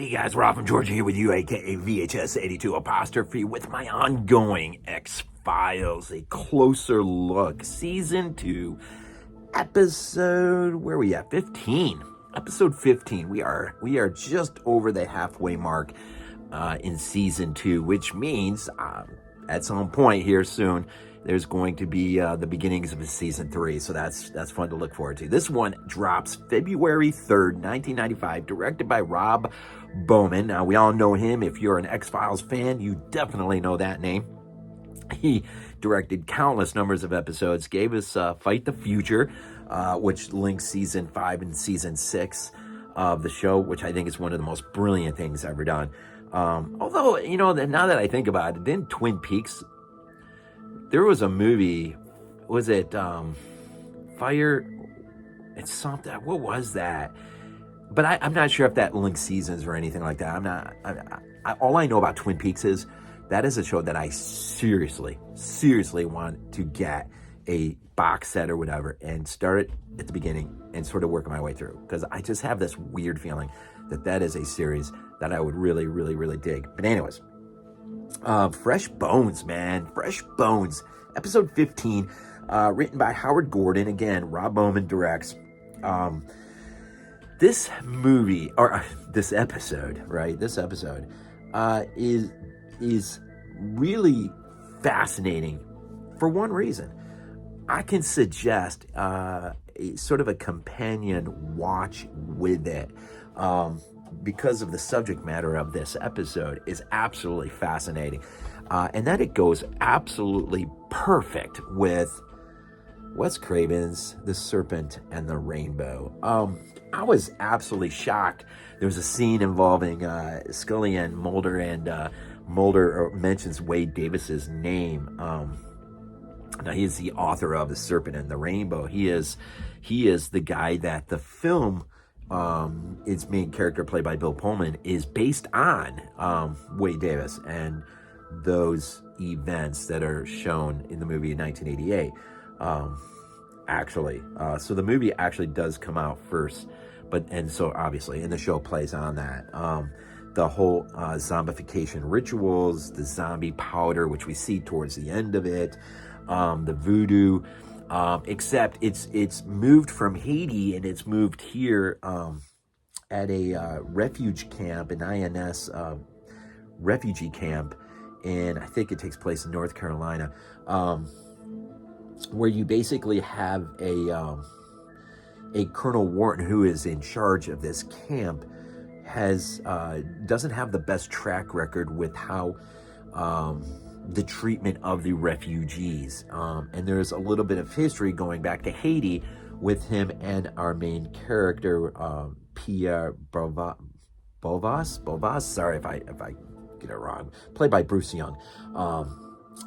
Hey guys, Rob from Georgia here with you, aka VHS82 apostrophe, with my ongoing X-Files, a closer look, season 2, episode, where are we at? 15. Episode 15. We are just over the halfway mark in season 2, which means at some point here soon, there's going to be the beginnings of season 3, so that's fun to look forward to. This one drops February 3rd, 1995, directed by Rob Bowman. Now, we all know him. If you're an X-Files fan, you definitely know that name. He directed countless numbers of episodes, gave us Fight the Future, which links season 5 and season 6 of the show, which I think is one of the most brilliant things ever done. Although, you know, now that I think about it, didn't Twin Peaks, there was a movie, was it Fire, it's something, what was that? But I'm not sure if that links seasons or anything like that. All I know about Twin Peaks is that is a show that I seriously want to get a box set or whatever and start it at the beginning and sort of work my way through. Because I just have this weird feeling that is a series that I would really dig. But anyways, Fresh Bones, man. Fresh Bones. Episode 15, written by Howard Gordon. Again, Rob Bowman directs. This movie, or this episode, right? This episode is really fascinating for one reason. I can suggest a sort of a companion watch with it. Because of the subject matter of this episode is absolutely fascinating. And that it goes absolutely perfect with Wes Craven's The Serpent and the Rainbow. I was absolutely shocked. There was a scene involving Scully and Mulder, and Mulder mentions Wade Davis's name. Now, he is the author of The Serpent and the Rainbow. He is the guy that the film, its main character, played by Bill Pullman, is based on Wade Davis and those events that are shown in the movie in 1988. So the movie actually does come out first, and so obviously, and the show plays on that. The whole zombification rituals, the zombie powder, which we see towards the end of it, the voodoo. Except it's moved from Haiti and it's moved here at a refuge camp, an INS refugee camp, and I think it takes place in North Carolina, where you basically have a Colonel Wharton, who is in charge of this camp, doesn't have the best track record with how the treatment of the refugees. And there's a little bit of history going back to Haiti with him and our main character, Pierre Bauvais. Sorry if I get it wrong. Played by Bruce Young.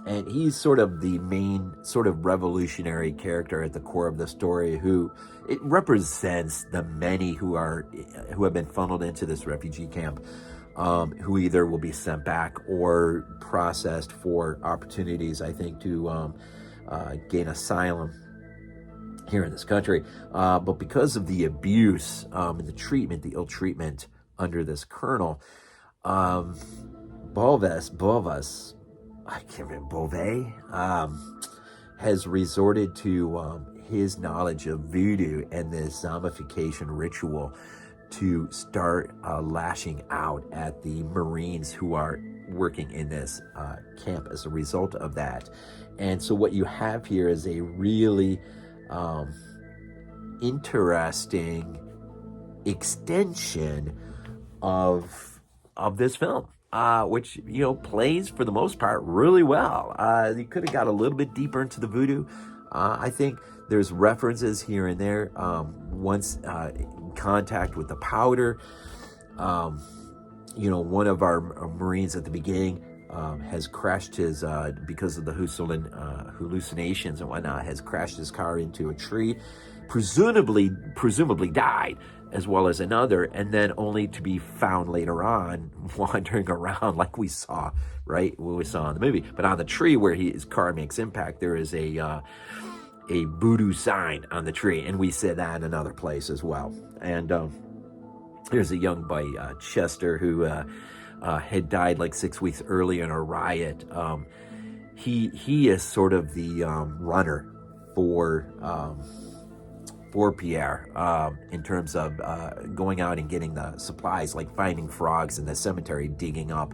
And he's sort of the main sort of revolutionary character at the core of the story, who it represents the many who have been funneled into this refugee camp, who either will be sent back or processed for opportunities, I think, to gain asylum here in this country. But because of the abuse and the treatment, the ill treatment under this colonel, Bauvais, I can't remember, Bauvais, has resorted to his knowledge of voodoo and the zombification ritual to start lashing out at the Marines who are working in this camp as a result of that. And so what you have here is a really interesting extension of this film, which, you know, plays for the most part really well. You could have got a little bit deeper into the voodoo. I think there's references here and there. Once contact with the powder, you know, one of our Marines at the beginning has crashed his, because of the hallucinations and whatnot, has crashed his car into a tree, presumably died, as well as another, and then only to be found later on wandering around like we saw, right? What we saw in the movie. But on the tree where his car makes impact, there is a voodoo sign on the tree, and we see that in another place as well. And There's a young boy, Chester, who had died like 6 weeks earlier in a riot. He is sort of the runner for Pierre, in terms of going out and getting the supplies, like finding frogs in the cemetery, digging up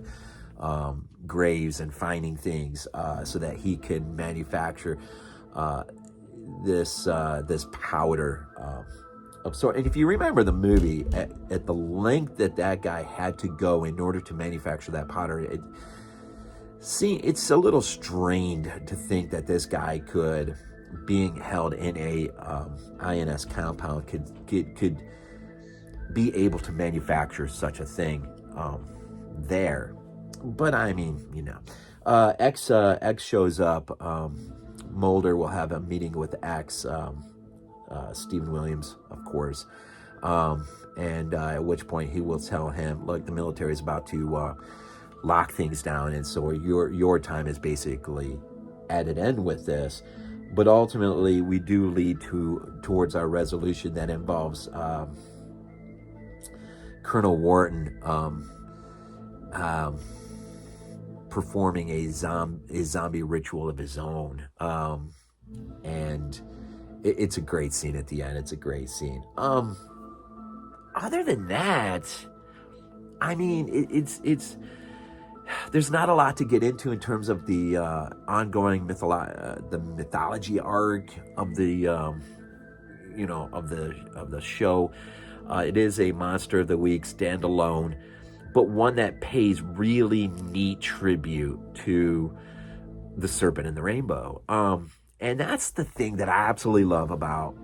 graves and finding things, so that he can manufacture this powder of sort. And if you remember the movie, at the length that guy had to go in order to manufacture that powder, it's a little strained to think that this guy could, being held in a INS compound, could be able to manufacture such a thing there. But I mean, X shows up. Mulder will have a meeting with X, Stephen Williams, of course, and at which point he will tell him, look, the military is about to lock things down, and so your time is basically at an end with this. But ultimately, we do lead towards our resolution that involves Colonel Wharton performing a zombie ritual of his own, and it's a great scene at the end. It's a great scene. Other than that, I mean, it's there's not a lot to get into in terms of the ongoing mythology arc of the of the show. It is a Monster of the Week standalone, but one that pays really neat tribute to the Serpent and the Rainbow. And that's the thing that I absolutely love about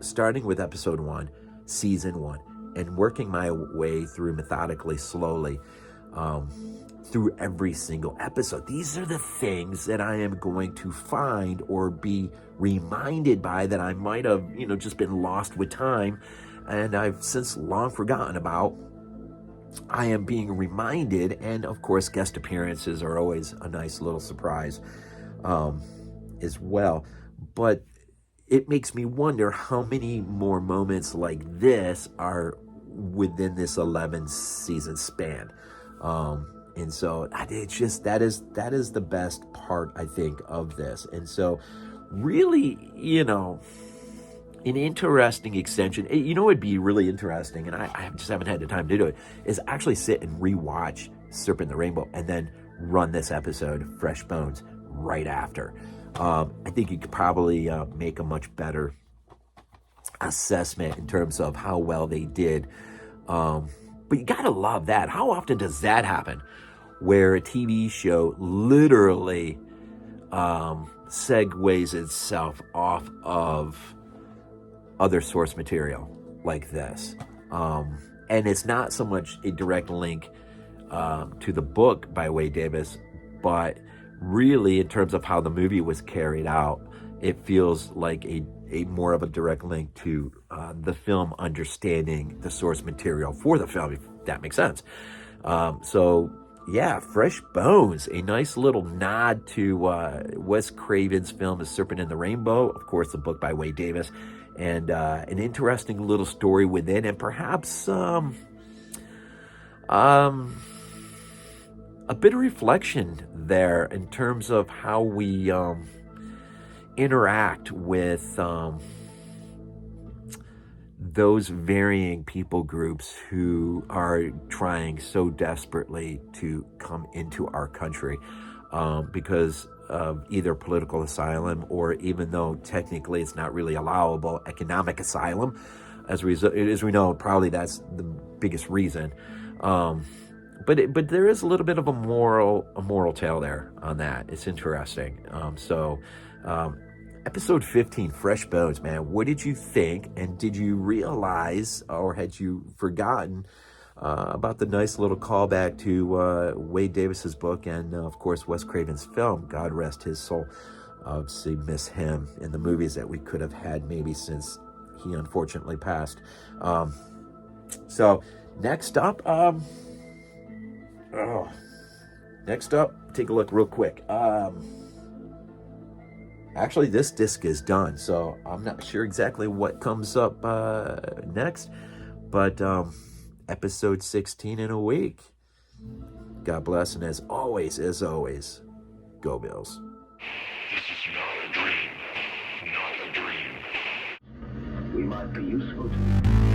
starting with episode 1, season 1, and working my way through methodically, slowly, through every single episode. These are the things that I am going to find or be reminded by that I might have, just been lost with time, and I've since long forgotten about. I am being reminded, and of course, guest appearances are always a nice little surprise as well. But it makes me wonder how many more moments like this are within this 11 season span. And so it's just, that is the best part, I think, of this. And so really, an interesting extension. It'd be really interesting, and I just haven't had the time to do it, is actually sit and rewatch Serpent and the Rainbow and then run this episode, Fresh Bones, right after. I think you could probably make a much better assessment in terms of how well they did. But you gotta love that. How often does that happen, where a TV show literally segues itself off of other source material like this? And it's not so much a direct link to the book by Wade Davis, but really in terms of how the movie was carried out, it feels like a more of a direct link to the film, understanding the source material for the film, if that makes sense. So yeah, Fresh Bones, a nice little nod to Wes Craven's film, The Serpent and the Rainbow, of course, the book by Wade Davis, and an interesting little story within, and perhaps a bit of reflection there in terms of how we interact with those varying people groups who are trying so desperately to come into our country because of either political asylum, or, even though technically it's not really allowable, economic asylum. As we know, probably that's the biggest reason. But there is a little bit of a moral tale there on that. It's interesting. Episode 15, Fresh Bones, man. What did you think? And did you realize, or had you forgotten about the nice little callback to Wade Davis's book and, of course, Wes Craven's film? God rest his soul. Obviously miss him in the movies that we could have had maybe since he unfortunately passed. So next up, take a look real quick. Actually, this disc is done, so I'm not sure exactly what comes up next. But episode 16 in a week. God bless, and as always, go Bills. This is not a dream. Not a dream. We might be useful to you.